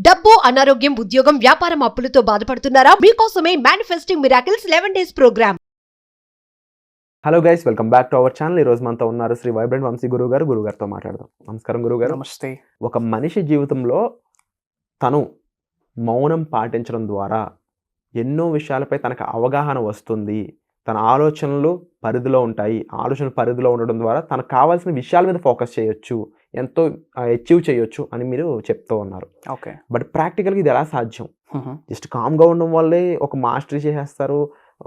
డబ్బు, అనారోగ్యం, ఉద్యోగం, వ్యాపారం, అప్పులతో బాధపడుతున్నారా? మీకోసమే manifesting miracles 11 days programme. Hello guys, welcome back to our channel. ఈ రోజు మనతో ఉన్నారు శ్రీ వైబ్రెంట్ వంశీ గురుగారితో మాట్లాడదాం. నమస్కారం గురుగారు. నమస్తే. ఒక మనిషి జీవితంలో తను మౌనం పాటించడం ద్వారా ఎన్నో విషయాలపై తనకు అవగాహన వస్తుంది. తన ఆలోచనలు పరిధిలో ఉంటాయి. ఆలోచన పరిధిలో ఉండడం ద్వారా తనకు కావాల్సిన విషయాల మీద ఫోకస్ చేయొచ్చు, ఎంతో అచీవ్ చేయొచ్చు అని మీరు చెప్తూ ఉన్నారు. ఓకే, బట్ ప్రాక్టికల్గా ఇది ఎలా సాధ్యం? జస్ట్ కామ్గా ఉండడం వల్లే ఒక మాస్టరీ చేసేస్తారు,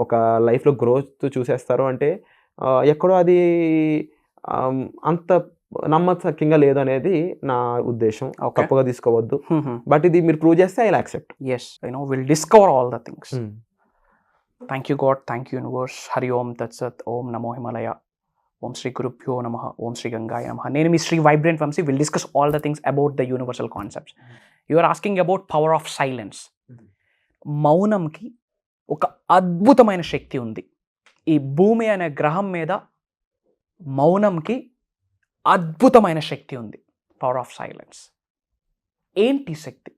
ఒక లైఫ్లో గ్రోత్ చూసేస్తారు అంటే ఎక్కడో అది అంత నమ్మకంగా లేదు అనేది నా ఉద్దేశం. తప్పుగా తీసుకోవద్దు. బట్ ఇది మీరు ప్రూవ్ చేస్తే I will accept. yes, we'll discover all the things. Thank you God, thank you universe. Hari Om Tat Sat, Om Namo Himalaya, Om Shri Gurubhyo Namaha, Om Shri Gangaya Namaha. Nenu mi Shri Vibrant Vamsi will discuss all the things about the universal concepts. You are asking about power of silence. మౌనంకి ఒక అద్భుతమైన శక్తి ఉంది. ఈ భూమి అనే గ్రహం మీద మౌనంకి అద్భుతమైన శక్తి ఉంది. Power of silence. ఏంటి శక్తి?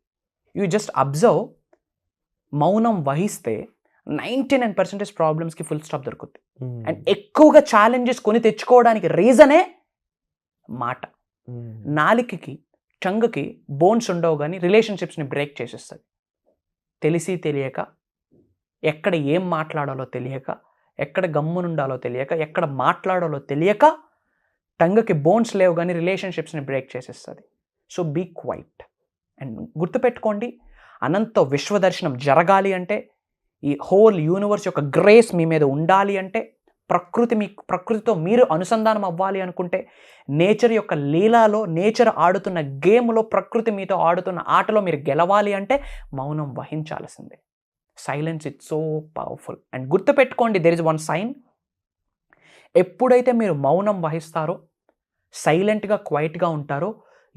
You just observe. మౌనం వహిస్తే 99% ప్రాబ్లమ్స్కి ఫుల్ స్టాప్ దొరుకుతుంది. అండ్ ఎక్కువగా ఛాలెంజెస్ కొని తెచ్చుకోవడానికి రీజనే మాట. నాలికకి, చంగకి బోన్స్ ఉండవు కానీ రిలేషన్షిప్స్ని బ్రేక్ చేసేస్తుంది. తెలిసి తెలియక, ఎక్కడ ఏం మాట్లాడాలో తెలియక, ఎక్కడ గమ్మునుండాలో తెలియక, ఎక్కడ మాట్లాడాలో తెలియక టంగకి బోన్స్ లేవు కానీ రిలేషన్షిప్స్ని బ్రేక్ చేసేస్తుంది. So be quiet. అండ్ గుర్తుపెట్టుకోండి, అనంత విశ్వదర్శనం జరగాలి అంటే, ఈ హోల్ యూనివర్స్ యొక్క గ్రేస్ మీ మీద ఉండాలి అంటే, ప్రకృతితో మీరు అనుసంధానం అవ్వాలి అనుకుంటే, నేచర్ యొక్క లీలాలో, నేచర్ ఆడుతున్న గేమ్లో, ప్రకృతి మీతో ఆడుతున్న ఆటలో మీరు గెలవాలి అంటే మౌనం వహించాల్సిందే. Silence it's so powerful. And గుర్తుపెట్టుకోండి, దెర్ ఇస్ వన్ సైన్. ఎప్పుడైతే మీరు మౌనం వహిస్తారో, సైలెంట్గా క్వైట్గా ఉంటారో,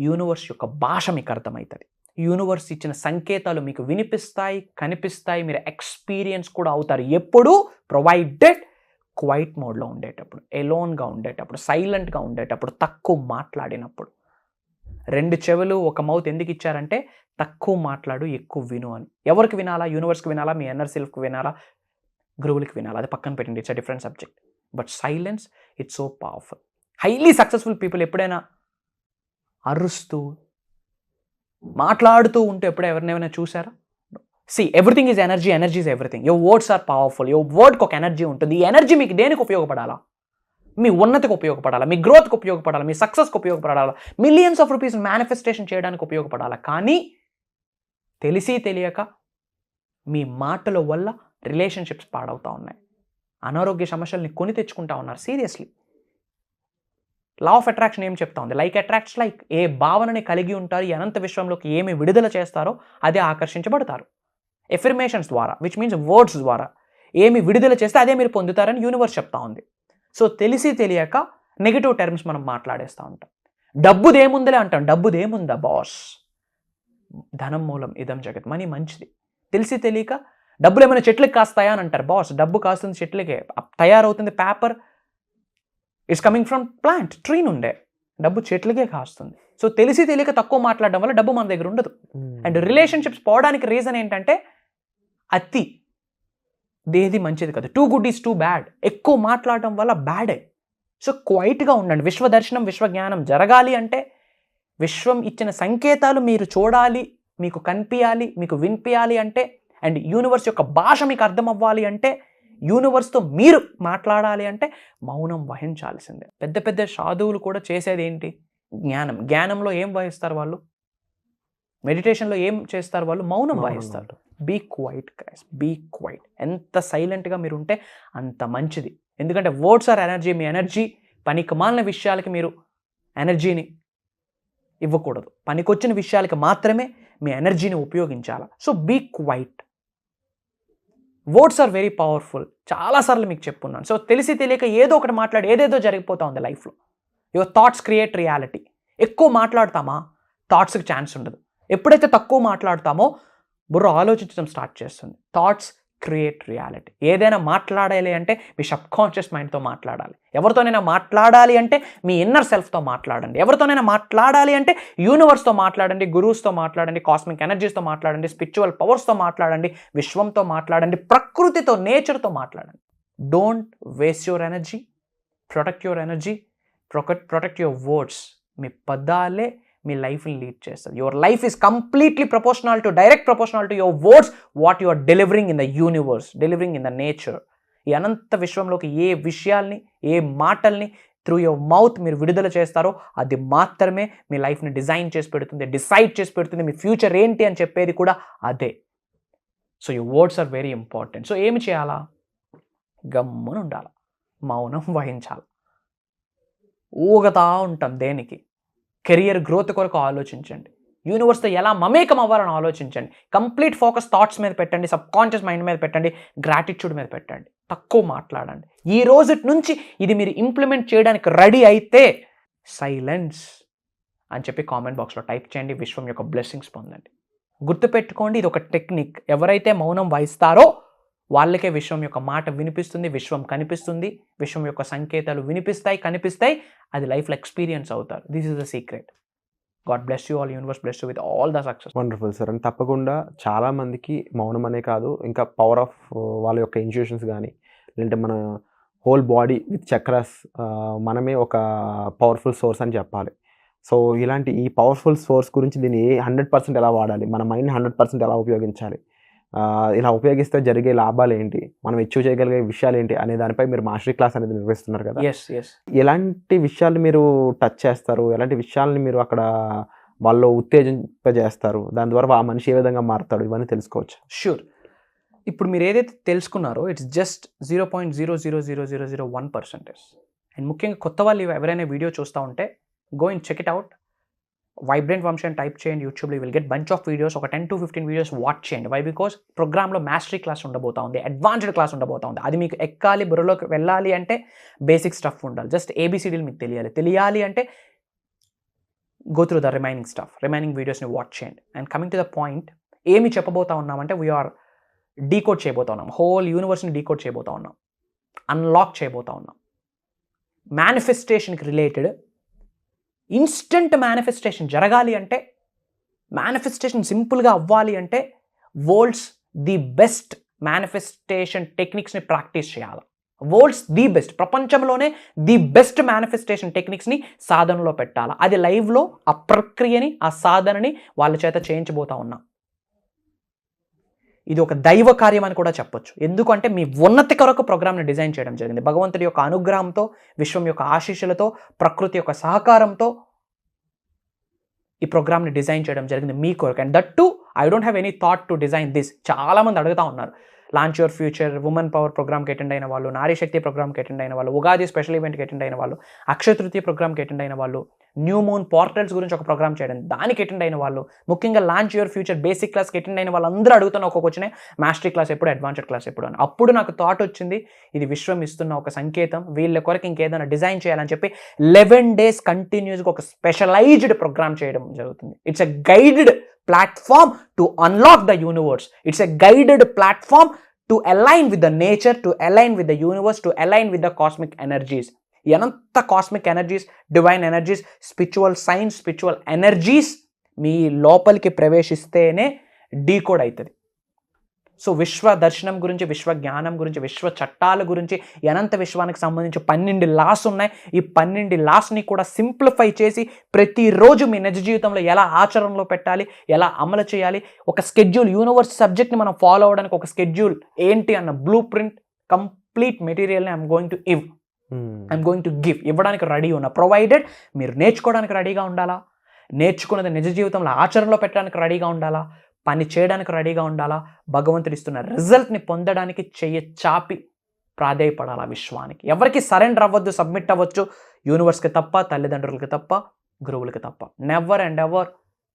యూనివర్స్ యొక్క భాష మీకు అర్థమవుతుంది. యూనివర్స్ ఇచ్చిన సంకేతాలు మీకు వినిపిస్తాయి, కనిపిస్తాయి, మీరు ఎక్స్పీరియన్స్ కూడా అవుతారు. ఎప్పుడు? ప్రొవైడెడ్ క్వైట్ మోడ్లో ఉండేటప్పుడు, ఎలోన్గా ఉండేటప్పుడు, సైలెంట్గా ఉండేటప్పుడు, తక్కువ మాట్లాడినప్పుడు. 2 చెవులు 1 మౌత్ ఎందుకు ఇచ్చారంటే తక్కువ మాట్లాడు, ఎక్కువ విను అని. ఎవరికి వినాలా? యూనివర్స్కి వినాలా? మీ ఎన్నర్ సెల్ఫ్కి వినాలా? గురువులకి వినాలా? అది పక్కన పెట్టండి, it's a different subject. But silence it's so powerful. Highly successful people ఎప్పుడైనా అరుస్తూ మాట్లాడుతూ ఉంటే ఎప్పుడైనా ఎవరినైనా చూసారా? Everything is energy, energy is everything. Your words are powerful. Your వర్డ్కి ఒక ఎనర్జీ ఉంటుంది. ఈ ఎనర్జీ మీకు దేనికి ఉపయోగపడాలా? మీ ఉన్నతికి ఉపయోగపడాలా, మీ గ్రోత్కి ఉపయోగపడాలా, మీ సక్సెస్కి ఉపయోగపడాలా, మిలియన్స్ ఆఫ్ రూపీస్ మేనిఫెస్టేషన్ చేయడానికి ఉపయోగపడాలా. కానీ తెలిసి తెలియక మీ మాటల వల్ల రిలేషన్షిప్స్ పాడవుతూ ఉన్నాయి. అనారోగ్య సమస్యల్ని కొని తెచ్చుకుంటా ఉన్నారు. సీరియస్లీ, లా ఆఫ్ అట్రాక్షన్ ఏం చెప్తా ఉంది? Like attracts like. ఏ భావనని కలిగి ఉంటారు, ఈ అనంత విశ్వంలోకి ఏమి విడుదల చేస్తారో అదే ఆకర్షించబడతారు. ఎఫర్మేషన్స్ ద్వారా, విచ్ మీన్స్ వర్డ్స్ ద్వారా ఏమి విడుదల చేస్తే అదే మీరు పొందుతారని యూనివర్స్ చెప్తా ఉంది. సో తెలిసి తెలియక నెగిటివ్ టర్మ్స్ మనం మాట్లాడేస్తూ ఉంటాం. డబ్బుదేముందిలే అంటాం. డబ్బుదేముందా బాస్? ధనం మూలం ఇదం జగత్. మనీ మంచిది. తెలిసి తెలియక డబ్బులు ఏమైనా చెట్లకి కాస్తాయా అని అంటారు. బాస్, డబ్బు కాస్తుంది చెట్లకే, తయారవుతుంది paper. It's coming from plant, tree నుండే. డబ్బు చెట్లకే కాస్తుంది. సో తెలిసి తెలియక తక్కువ మాట్లాడడం వల్ల డబ్బు మన దగ్గర ఉండదు. అండ్ రిలేషన్షిప్స్ పోవడానికి రీజన్ ఏంటంటే అతి దేది మంచిది కదా. Too good is too bad. ఎక్కువ మాట్లాడడం వల్ల బ్యాడే. సో క్వైట్గా ఉండండి. విశ్వదర్శనం, విశ్వజ్ఞానం జరగాలి అంటే, విశ్వం ఇచ్చిన సంకేతాలు మీరు చూడాలి, మీకు కనిపించాలి, మీకు వినిపించాలి అంటే, అండ్ యూనివర్స్ యొక్క భాష మీకు అర్థం అవ్వాలి అంటే, యూనివర్స్తో మీరు మాట్లాడాలి అంటే మౌనం వహించాల్సిందే. పెద్ద పెద్ద సాధువులు కూడా చేసేది ఏంటి? జ్ఞానం. జ్ఞానంలో ఏం వహిస్తారు వాళ్ళు? మెడిటేషన్లో ఏం చేస్తారు వాళ్ళు? మౌనం వహిస్తారు. Be quiet guys, be quiet. ఎంత సైలెంట్గా మీరు ఉంటే అంత మంచిది. ఎందుకంటే వర్డ్స్ ఆర్ ఎనర్జీ. మీ ఎనర్జీ పనికిమాలిన విషయాలకి మీరు ఎనర్జీని ఇవ్వకూడదు. పనికొచ్చిన విషయాలకి మాత్రమే మీ ఎనర్జీని ఉపయోగించాలి. So be quiet. Words are very powerful. చాలాసార్లు మీకు చెప్పున్నాను. సో తెలిసి తెలియక ఏదో ఒకటి మాట్లాడి ఏదేదో జరిగిపోతూ ఉంది లైఫ్లో. Your thoughts create reality. ఎక్కువ మాట్లాడతామా థాట్స్కి ఛాన్స్ ఉండదు. ఎప్పుడైతే తక్కువ మాట్లాడతామో బుర్ర ఆలోచించడం స్టార్ట్ చేస్తుంది. Thoughts create reality. ఏదైనా మాట్లాడాలి అంటే మీ సబ్కాన్షియస్ మైండ్తో మాట్లాడాలి. ఎవరితోనైనా మాట్లాడాలి అంటే మీ ఇన్నర్ సెల్ఫ్తో మాట్లాడండి. ఎవరితోనైనా మాట్లాడాలి అంటే యూనివర్స్తో మాట్లాడండి, గురువుస్తో మాట్లాడండి, కాస్మిక్ ఎనర్జీస్తో మాట్లాడండి, స్పిరిచువల్ పవర్స్తో మాట్లాడండి, విశ్వంతో మాట్లాడండి, ప్రకృతితో, నేచర్తో మాట్లాడండి. Don't waste your energy, protect your energy, protect your words. మీ పదాలే మీ లైఫ్ని లీడ్ చేస్తుంది. Your life is completely proportional to, direct proportional to your words, what you are delivering in the universe, delivering in the nature. ఈ అనంత విశ్వంలోకి ఏ విషయాల్ని, ఏ మాటల్ని through your mouth మీరు విడుదల చేస్తారో అది మాత్రమే మీ లైఫ్ని డిజైన్ చేసి పెడుతుంది, డిసైడ్ చేసి పెడుతుంది. మీ ఫ్యూచర్ ఏంటి అని చెప్పేది కూడా అదే. So your words are very important. So ఏమి చేయాలా? గమ్మున ఉండాలి, మౌనం వహించాలి. ఊగతా ఉంటాం దేనికి? కెరియర్ గ్రోత్ కొరకు ఆలోచించండి. యూనివర్స్తో ఎలా మమేకం అవ్వాలని ఆలోచించండి. కంప్లీట్ ఫోకస్ థాట్స్ మీద పెట్టండి, సబ్కాన్షియస్ మైండ్ మీద పెట్టండి, గ్రాటిట్యూడ్ మీద పెట్టండి. తక్కువ మాట్లాడండి. ఈ రోజు నుంచి ఇది మీరు ఇంప్లిమెంట్ చేయడానికి రెడీ అయితే సైలెన్స్ అని చెప్పి కామెంట్ బాక్స్లో టైప్ చేయండి. విశ్వం యొక్క బ్లెస్సింగ్స్ పొందండి. గుర్తుపెట్టుకోండి, ఇది ఒక టెక్నిక్. ఎవరైతే మౌనం వహిస్తారో వాళ్ళకే విశ్వం యొక్క మాట వినిపిస్తుంది, విశ్వం కనిపిస్తుంది, విశ్వం యొక్క సంకేతాలు వినిపిస్తాయి, కనిపిస్తాయి. అది లైఫ్లో ఎక్స్పీరియన్స్ అవుతారు. This is the secret. God bless you all, universe bless you with all the success. Wonderful sir. And తప్పకుండా చాలామందికి మౌనం అనే కాదు, ఇంకా పవర్ ఆఫ్ వాళ్ళ యొక్క ఇన్స్టిట్యూషన్స్ కానీ, లేదంటే మన హోల్ బాడీ విత్ చక్రాస్ మనమే ఒక పవర్ఫుల్ సోర్స్ అని చెప్పాలి. సో ఇలాంటి ఈ పవర్ఫుల్ సోర్స్ గురించి దీన్ని 100% ఎలా వాడాలి, మన మైండ్ 100% ఎలా ఉపయోగించాలి, ఇలా ఉపయోగిస్తే జరిగే లాభాలు ఏంటి, మనం అచీవ్ చేయగలిగే విషయాలు ఏంటి అనే దానిపై మీరు మాస్టరీ క్లాస్ అనేది నిర్వహిస్తున్నారు కదా. ఎలాంటి విషయాలు మీరు టచ్ చేస్తారు, ఎలాంటి విషయాలని మీరు అక్కడ వాళ్ళు ఉత్తేజింపజేస్తారు, దాని ద్వారా ఆ మనిషి ఏ విధంగా మారుతాడు, ఇవన్నీ తెలుసుకోవచ్చు. షూర్. ఇప్పుడు మీరు ఏదైతే తెలుసుకున్నారో ఇట్స్ జస్ట్ 0.00001%. అండ్ ముఖ్యంగా కొత్త వాళ్ళు ఎవరైనా వీడియో చూస్తూ ఉంటే go and check it out. Vibrant Vamshi అని టైప్ చేయండి యూట్యూబ్లో. You will get bunch of videos. ఒక 10 to 15 వీడియోస్ వాచ్ చేయండి. వై? బికాస్ ప్రోగ్రామ్లో మాస్టరీ క్లాస్ ఉండబోతా ఉంది, అడ్వాన్స్డ్ క్లాస్ ఉండబోతా ఉంది. అది మీకు ఎక్కాలి, బుర్రలోకి వెళ్ళాలి అంటే బేసిక్ స్టఫ్ ఉండాలి. జస్ట్ ABCDలు మీకు తెలియాలి అంటే go through the remaining stuff, remaining వీడియోస్ని వాచ్ చేయండి. And coming to the point, ఏమి చెప్పబోతా ఉన్నామంటే వీఆర్ డీకోడ్ చేయబోతా ఉన్నాం. హోల్ యూనివర్స్ని డీకోడ్ చేయబోతా ఉన్నాం, అన్లాక్ చేయబోతా ఉన్నాం. మేనిఫెస్టేషన్కి రిలేటెడ్ ఇన్స్టెంట్ మేనిఫెస్టేషన్ జరగాలి అంటే, మేనిఫెస్టేషన్ సింపుల్గా అవ్వాలి అంటే వరల్డ్స్ ది బెస్ట్ మేనిఫెస్టేషన్ టెక్నిక్స్ని ప్రాక్టీస్ చేయాలి. వరల్డ్స్ ది బెస్ట్, ప్రపంచంలోనే ది బెస్ట్ మేనిఫెస్టేషన్ టెక్నిక్స్ని సాధనలో పెట్టాలి. అది లైవ్లో ఆ ప్రక్రియని, ఆ సాధనని వాళ్ళ చేత చేయించబోతా ఉన్నాం. ఇది ఒక దైవ కార్యం అని కూడా చెప్పొచ్చు. ఎందుకంటే మీ ఉన్నతి కొరకు ప్రోగ్రామ్ని డిజైన్ చేయడం జరిగింది. భగవంతుడి యొక్క అనుగ్రహంతో, విశ్వం యొక్క ఆశీస్సులతో, ప్రకృతి యొక్క సహకారంతో ఈ ప్రోగ్రామ్ని డిజైన్ చేయడం జరిగింది మీ కొరకు. And that to I don't have any thought to design this. చాలామంది అడుగుతూ ఉన్నారు. Launch your future, women power ప్రోగ్రామ్కి అటెండ్ అయిన వాళ్ళు, నారీ శక్తి ప్రోగ్రామ్కి అటెండ్ అయిన వాళ్ళు, ఉగాది స్పెషల్ ఈవెంట్కి అటెండ్ అయిన వాళ్ళు, అక్షయ తృతీయ ప్రోగ్రామ్కి అటెండ్ అయిన వాళ్ళు, న్యూ మూన్ పోర్టల్స్ గురించి ఒక ప్రోగ్రామ్ చేయడం దానికి అటెండ్ అయిన వాళ్ళు, ముఖ్యంగా లాంచ్ యువర్ ఫ్యూచర్ బేసిక్ క్లాస్కి అటెండ్ అయిన వాళ్ళందరూ అడుగుతున్న ఒక క్వశ్చనే, మాస్టరీ క్లాస్ ఎప్పుడు, అడ్వాన్స్డ్ క్లాస్ ఎప్పుడు అని. అప్పుడు నాకు థాట్ వచ్చింది, ఇది విశ్వం ఇస్తున్న ఒక సంకేతం, వీళ్ళ కొరకు ఇంకేదైనా డిజైన్ చేయాలని చెప్పి 11 days కంటిన్యూస్గా ఒక స్పెషలైజ్డ్ ప్రోగ్రామ్ చేయడం జరుగుతుంది. It's a guided platform to unlock the universe. It's a guided platform to align with the nature, to align with the universe, to align with the cosmic energies. ఎంత cosmic energies, divine energies, spiritual science, spiritual energies మీ లోపలికి ప్రవేశిస్తేనే decode అవుతుంది. So విశ్వ దర్శనం గురించి, విశ్వ జ్ఞానం గురించి, విశ్వ చట్టాల గురించి, అనంత విశ్వానికి సంబంధించి 12 లాస్ ఉన్నాయి. ఈ 12 లాస్ని కూడా సింప్లిఫై చేసి ప్రతిరోజు మీ నిజ జీవితంలో ఎలా ఆచరణలో పెట్టాలి, ఎలా అమలు చేయాలి, ఒక స్కెడ్యూల్, యూనివర్స్ సబ్జెక్ట్ని మనం ఫాలో అవ్వడానికి ఒక స్కెడ్యూల్ ఏంటి అన్న బ్లూ ప్రింట్, కంప్లీట్ మెటీరియల్ని ఐఎమ్ గోయింగ్ టు గివ్ ఇవ్వడానికి రెడీ ఉన్నా. ప్రొవైడెడ్ మీరు నేర్చుకోవడానికి రెడీగా ఉండాలా, నేర్చుకున్నది నిజ జీవితంలో ఆచరణలో పెట్టడానికి రెడీగా ఉండాలా, పని చేయడానికి రెడీగా ఉండాలా, భగవంతుడు ఇస్తున్న రిజల్ట్ని పొందడానికి చెయ్యి చాపి ప్రాధేయపడాలా విశ్వానికి. ఎవరికి సరెండర్ అవ్వద్దు, సబ్మిట్ అవ్వచ్చు, యూనివర్స్కి తప్ప, తల్లిదండ్రులకి తప్ప, గురువులకి తప్ప. Never and ever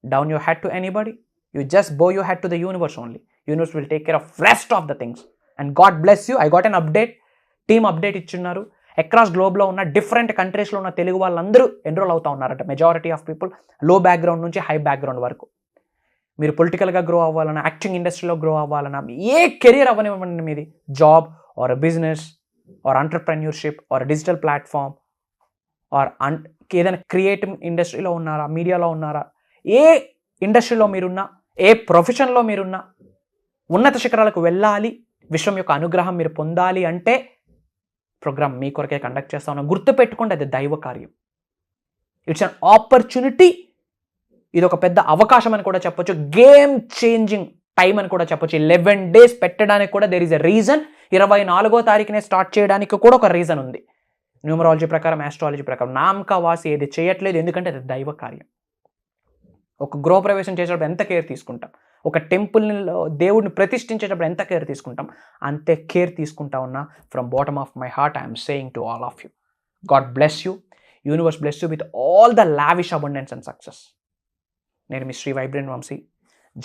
down your head to anybody. You just bow your head to the universe only. Universe will take care of rest of the things. And God bless you. I got an update, team update ఇచ్చున్నారు. Across గ్లోబ్లో ఉన్న different కంట్రీస్లో ఉన్న తెలుగు వాళ్ళందరూ enrol అవుతూ ఉన్నారట. Majority of people, low background నుంచి high background వరకు. మీరు పొలిటికల్గా గ్రో అవ్వాలన్నా, యాక్టింగ్ ఇండస్ట్రీలో గ్రో అవ్వాలన్నా, ఏ కెరియర్ అవ్వనివ్వండి మీది, job or business or entrepreneurship or digital platform or ఏదైనా క్రియేటివ్ ఇండస్ట్రీలో ఉన్నారా, మీడియాలో ఉన్నారా, ఏ ఇండస్ట్రీలో మీరున్నా, ఏ ప్రొఫెషన్లో మీరున్నా, ఉన్నత శిఖరాలకు వెళ్ళాలి, విశ్వం యొక్క అనుగ్రహం మీరు పొందాలి అంటే ప్రోగ్రామ్ మీ కొరకే కండక్ట్ చేస్తా ఉన్నా. గుర్తుపెట్టుకోండి, అది దైవ కార్యం. It's an opportunity. ఇది ఒక పెద్ద అవకాశం అని కూడా చెప్పొచ్చు, గేమ్ చేంజింగ్ టైం అని కూడా చెప్పొచ్చు. 11 days పెట్టడానికి కూడా దేర్ ఈజ్ ఎ రీజన్. 24వ తారీఖునే స్టార్ట్ చేయడానికి కూడా ఒక రీజన్ ఉంది. న్యూమరాలజీ ప్రకారం, ఆస్ట్రాలజీ ప్రకారం. నామకావాసి ఏది చేయట్లేదు, ఎందుకంటే అది దైవ కార్యం. ఒక గృహప్రవేశం చేసేటప్పుడు ఎంత కేర్ తీసుకుంటాం, ఒక టెంపుల్ని దేవుడిని ప్రతిష్ఠించేటప్పుడు ఎంత కేర్ తీసుకుంటాం, అంతే కేర్ తీసుకుంటా ఉన్నా. From bottom of my heart I'm saying to all of you, God bless you, universe bless you with all the lavish abundance and success. నేను మీ శ్రీ వైబ్రెంట్ వంశీ.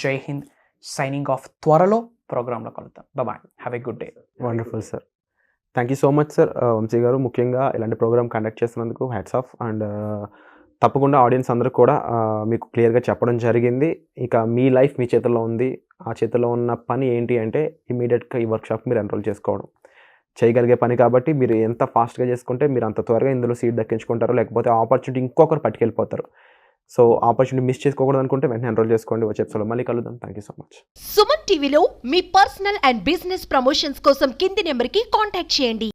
జై హింద్. Signing off. త్వరలో ప్రోగ్రాంలో కలుద్దాం. Bye. Have a good day. Wonderful sir. Thank you so much sir. Vamshi garu, ముఖ్యంగా ఇలాంటి programme conduct చేస్తున్నందుకు hats off. And తప్పకుండా audience అందరూ కూడా మీకు క్లియర్గా చెప్పడం జరిగింది. ఇక మీ లైఫ్ మీ చేతుల్లో ఉంది. ఆ చేతుల్లో ఉన్న పని ఏంటి అంటే ఇమీడియట్గా ఈ వర్క్షాప్ మీరు ఎన్రోల్ చేసుకోవడం. చేయగలిగే పని కాబట్టి మీరు ఎంత ఫాస్ట్గా చేసుకుంటే మీరు అంత త్వరగా ఇందులో సీట్ దక్కించుకుంటారు, లేకపోతే ఆపర్చునిటీ ఇంకొకరు పట్టుకెళ్ళిపోతారు. సో ఆపర్చునిటీ మిస్ చేసుకోకూడదు అనుకుంటే వెంటనే ఎన్రోల్ చేసుకోండి. వచ్చే ఎపిసోడ్లో మళ్ళీ కలుద్దాం. Thank you so much. Suman టీవీలో మీ పర్సనల్ అండ్ బిజినెస్ ప్రమోషన్స్ కోసం కింది నెంబర్కి కాంటాక్ట్ చేయండి.